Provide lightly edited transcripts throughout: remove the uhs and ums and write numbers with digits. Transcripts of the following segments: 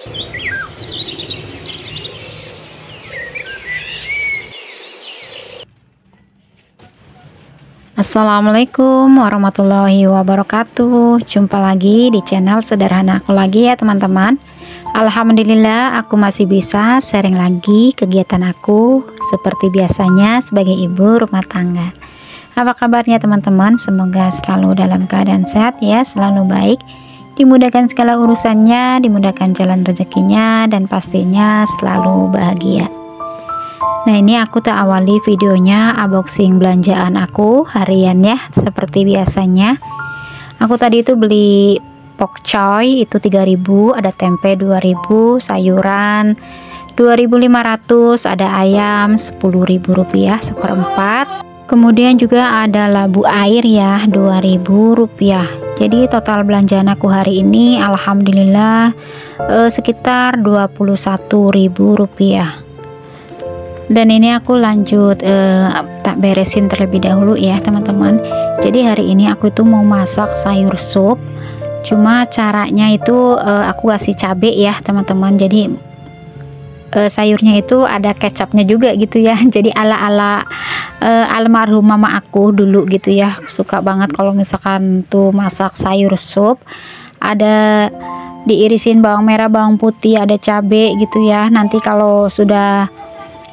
Assalamualaikum warahmatullahi wabarakatuh. Jumpa lagi di channel sederhana aku lagi ya teman-teman. Alhamdulillah aku masih bisa sharing lagi kegiatan aku seperti biasanya sebagai ibu rumah tangga. Apa kabarnya teman-teman? Semoga selalu dalam keadaan sehat ya, selalu baik, dimudahkan segala urusannya, dimudahkan jalan rezekinya, dan pastinya selalu bahagia. Nah, ini aku tak awali videonya unboxing belanjaan aku harian ya, seperti biasanya. Aku tadi itu beli pokcoy itu 3.000, ada tempe 2.000, sayuran 2.500, ada ayam 10.000 rupiah seperempat. Kemudian juga ada labu air ya 2.000 rupiah. Jadi total belanjaan aku hari ini alhamdulillah sekitar 21.000 rupiah. Dan ini aku lanjut tak beresin terlebih dahulu ya teman-teman. Jadi hari ini aku itu mau masak sayur sup. Cuma caranya itu aku kasih cabe ya teman-teman. Jadi sayurnya itu ada kecapnya juga gitu ya. Jadi ala-ala almarhum mama aku dulu gitu ya. Suka banget kalau misalkan tuh masak sayur sup, ada diirisin bawang merah, bawang putih, ada cabe gitu ya. Nanti kalau sudah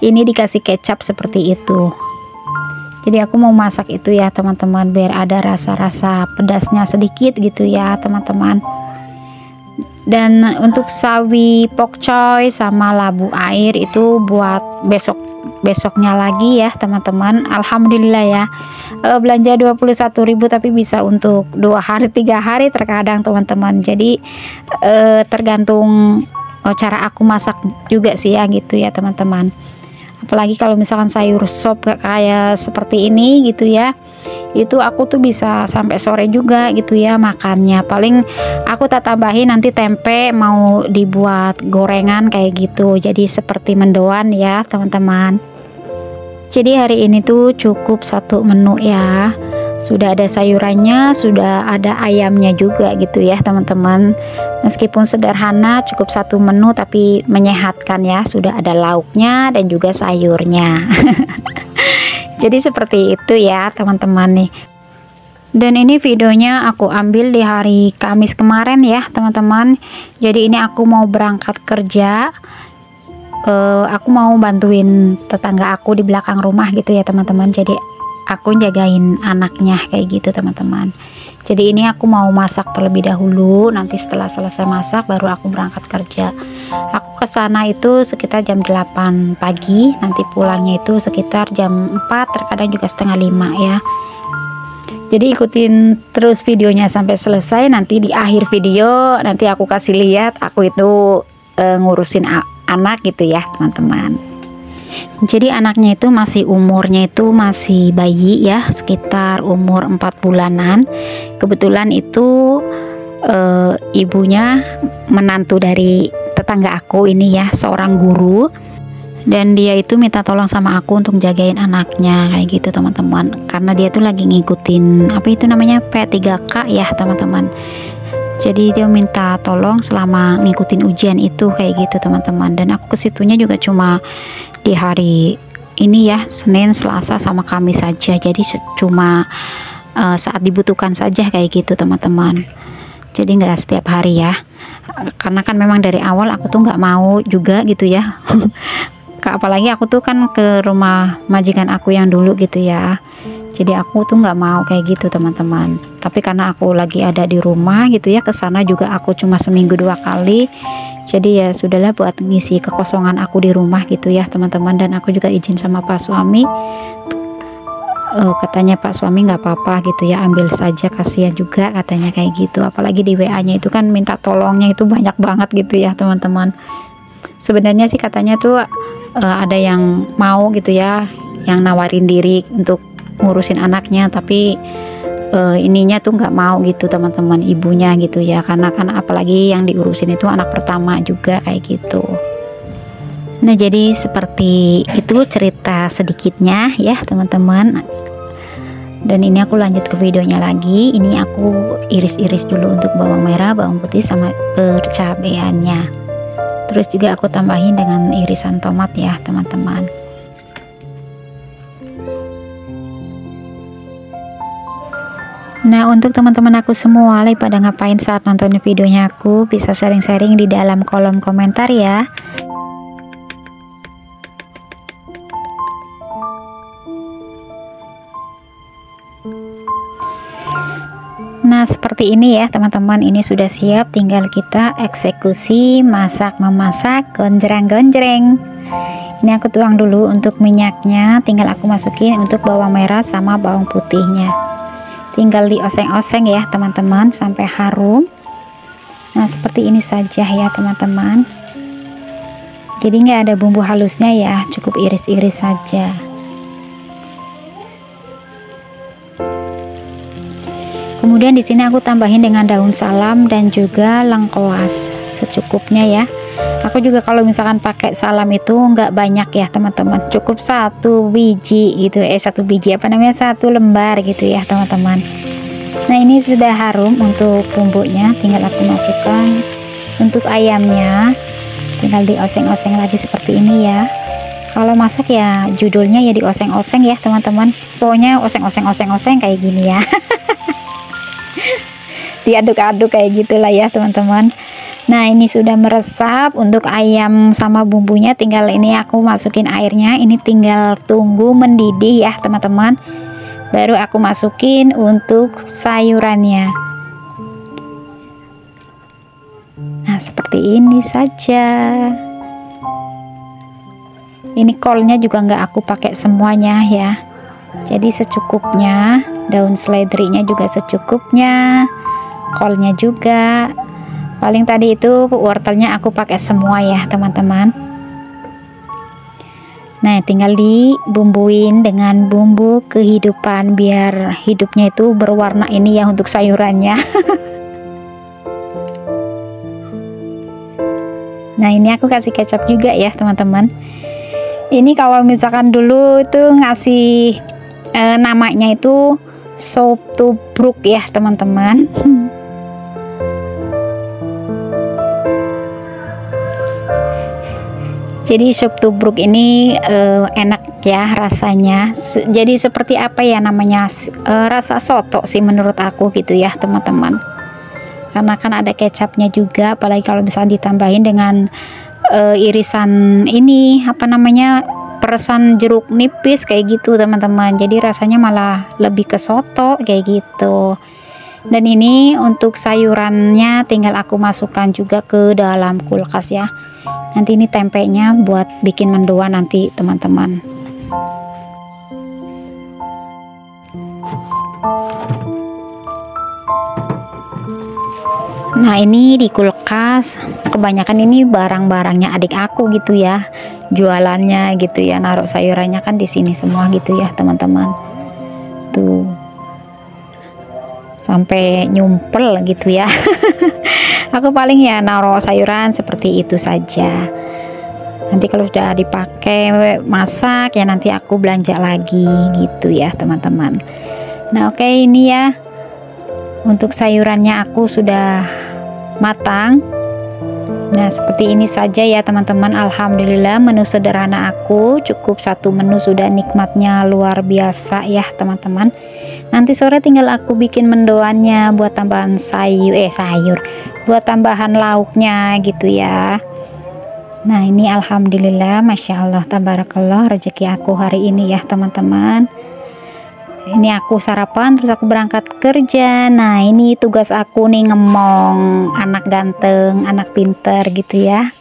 ini dikasih kecap seperti itu. Jadi aku mau masak itu ya teman-teman, biar ada rasa-rasa pedasnya sedikit gitu ya teman-teman. Dan untuk sawi pokcoy sama labu air itu buat besoknya lagi ya teman-teman. Alhamdulillah ya, belanja 21.000 tapi bisa untuk 2 hari 3 hari terkadang teman-teman. Jadi tergantung cara aku masak juga sih ya gitu ya teman-teman. Apalagi kalau misalkan sayur sop kayak seperti ini gitu ya, itu aku tuh bisa sampai sore juga gitu ya makannya. Paling aku tak tambahin nanti tempe mau dibuat gorengan kayak gitu, jadi seperti mendoan ya teman-teman. Jadi hari ini tuh cukup satu menu ya, sudah ada sayurannya, sudah ada ayamnya juga gitu ya teman-teman. Meskipun sederhana, cukup satu menu tapi menyehatkan ya, sudah ada lauknya dan juga sayurnya. Jadi seperti itu ya teman-teman nih. Dan ini videonya aku ambil di hari Kamis kemarin ya teman-teman. Jadi ini aku mau berangkat kerja, aku mau bantuin tetangga aku di belakang rumah gitu ya teman-teman. Jadi aku jagain anaknya kayak gitu teman-teman. Jadi ini aku mau masak terlebih dahulu, nanti setelah selesai masak baru aku berangkat kerja. Aku ke sana itu sekitar jam 8 pagi, nanti pulangnya itu sekitar jam 4, terkadang juga setengah 5 ya. Jadi ikutin terus videonya sampai selesai. Nanti di akhir video nanti aku kasih lihat aku itu ngurusin anak gitu ya teman-teman. Jadi anaknya itu masih umurnya itu masih bayi ya, sekitar umur 4 bulanan. Kebetulan itu ibunya menantu dari tetangga aku ini ya, seorang guru. Dan dia itu minta tolong sama aku untuk jagain anaknya kayak gitu teman-teman. Karena dia tuh lagi ngikutin apa itu namanya P3K ya teman-teman. Jadi dia minta tolong selama ngikutin ujian itu kayak gitu teman-teman. Dan aku kesitunya juga cuma di hari ini ya, Senin, Selasa sama Kamis saja. Jadi cuma saat dibutuhkan saja kayak gitu teman-teman. Jadi nggak setiap hari ya. Karena kan memang dari awal aku tuh nggak mau juga gitu ya. Apalagi aku tuh kan ke rumah majikan aku yang dulu gitu ya. Jadi aku tuh nggak mau kayak gitu teman-teman. Tapi karena aku lagi ada di rumah gitu ya, kesana juga aku cuma seminggu 2 kali. Jadi ya sudahlah buat ngisi kekosongan aku di rumah gitu ya teman-teman. Dan aku juga izin sama Pak suami. Katanya Pak suami nggak apa-apa gitu ya, ambil saja, kasihan juga katanya kayak gitu. Apalagi di WA-nya itu kan minta tolongnya itu banyak banget gitu ya teman-teman. Sebenarnya sih katanya tuh ada yang mau gitu ya, yang nawarin diri untuk ngurusin anaknya, tapi ininya tuh nggak mau gitu teman-teman, ibunya gitu ya, karena kan apalagi yang diurusin itu anak pertama juga kayak gitu. Nah jadi seperti itu cerita sedikitnya ya teman-teman. Dan ini aku lanjut ke videonya lagi. Ini aku iris-iris dulu untuk bawang merah, bawang putih sama percabeannya. Terus juga aku tambahin dengan irisan tomat ya teman-teman. Nah, untuk teman-teman aku semua lagi pada ngapain saat nonton videonya aku, bisa sharing-sharing di dalam kolom komentar ya. Nah, seperti ini ya teman-teman, ini sudah siap, tinggal kita eksekusi masak-memasak gonjreng-gonjreng. Ini aku tuang dulu untuk minyaknya, tinggal aku masukin untuk bawang merah sama bawang putihnya. Tinggal dioseng-oseng ya teman-teman sampai harum. Nah, seperti ini saja ya teman-teman. Jadi nggak ada bumbu halusnya ya, cukup iris-iris saja. Kemudian di sini aku tambahin dengan daun salam dan juga lengkuas secukupnya ya. Aku juga kalau misalkan pakai salam itu nggak banyak ya teman-teman, cukup satu biji gitu, satu biji apa namanya, satu lembar gitu ya teman-teman. Nah, ini sudah harum untuk bumbunya, tinggal aku masukkan. Untuk ayamnya tinggal dioseng-oseng lagi seperti ini ya. Kalau masak ya judulnya ya dioseng-oseng ya teman-teman, pokoknya oseng-oseng kayak gini ya. Diaduk-aduk kayak gitulah ya teman-teman. Nah, ini sudah meresap untuk ayam sama bumbunya, tinggal ini aku masukin airnya. Ini tinggal tunggu mendidih ya teman-teman, baru aku masukin untuk sayurannya. Nah, seperti ini saja. Ini kolnya juga nggak aku pakai semuanya ya, jadi secukupnya. Daun seledrinya juga secukupnya, kolnya juga. Paling tadi itu wortelnya aku pakai semua ya teman-teman. Nah, tinggal dibumbuin dengan bumbu kehidupan biar hidupnya itu berwarna ini ya untuk sayurannya. Nah, ini aku kasih kecap juga ya teman-teman. Ini kalau misalkan dulu itu ngasih namanya itu sop tubruk ya teman-teman. Jadi sop tubruk ini enak ya rasanya. Jadi seperti apa ya namanya, rasa soto sih menurut aku gitu ya teman-teman. Karena kan ada kecapnya juga, apalagi kalau misalnya ditambahin dengan irisan ini apa namanya, peresan jeruk nipis kayak gitu teman-teman. Jadi rasanya malah lebih ke soto kayak gitu. Dan ini untuk sayurannya tinggal aku masukkan juga ke dalam kulkas ya. Nanti ini tempenya buat bikin mendoan nanti teman-teman. Nah, ini di kulkas kebanyakan ini barang-barangnya adik aku gitu ya, jualannya gitu ya, naruh sayurannya kan di sini semua gitu ya teman-teman. Tuh sampai nyumpel gitu ya. Aku paling ya naruh sayuran seperti itu saja. Nanti kalau sudah dipakai masak ya nanti aku belanja lagi gitu ya teman-teman. Nah, oke, ini ya untuk sayurannya aku sudah matang. Nah, seperti ini saja ya teman-teman. Alhamdulillah menu sederhana aku cukup satu menu sudah nikmatnya luar biasa ya teman-teman. Nanti sore tinggal aku bikin mendoannya buat tambahan sayur buat tambahan lauknya gitu ya. Nah, ini alhamdulillah masya Allah tabarakallah rezeki aku hari ini ya teman-teman. Ini aku sarapan terus aku berangkat kerja. Nah, ini tugas aku nih ngemong anak ganteng, anak pinter gitu ya.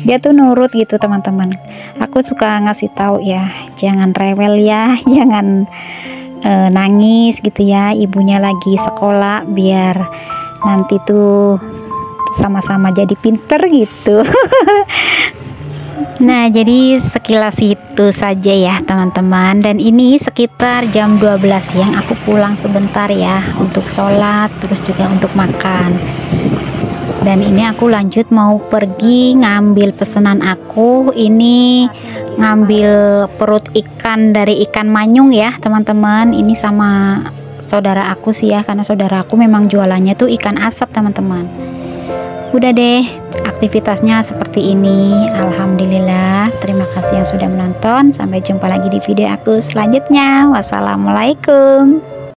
Dia tuh nurut gitu teman-teman. Aku suka ngasih tahu ya, jangan rewel ya, jangan nangis gitu ya. Ibunya lagi sekolah biar nanti tuh sama-sama jadi pinter gitu. Nah, jadi sekilas itu saja ya teman-teman. Dan ini sekitar jam 12 siang aku pulang sebentar ya untuk sholat terus juga untuk makan. Dan ini aku lanjut mau pergi ngambil pesanan aku. Ini ngambil perut ikan dari ikan manyung ya teman-teman. Ini sama saudara aku sih ya, karena saudara aku memang jualannya tuh ikan asap teman-teman. Udah deh, aktivitasnya seperti ini. Alhamdulillah. Terima kasih yang sudah menonton. Sampai jumpa lagi di video aku selanjutnya. Wassalamualaikum.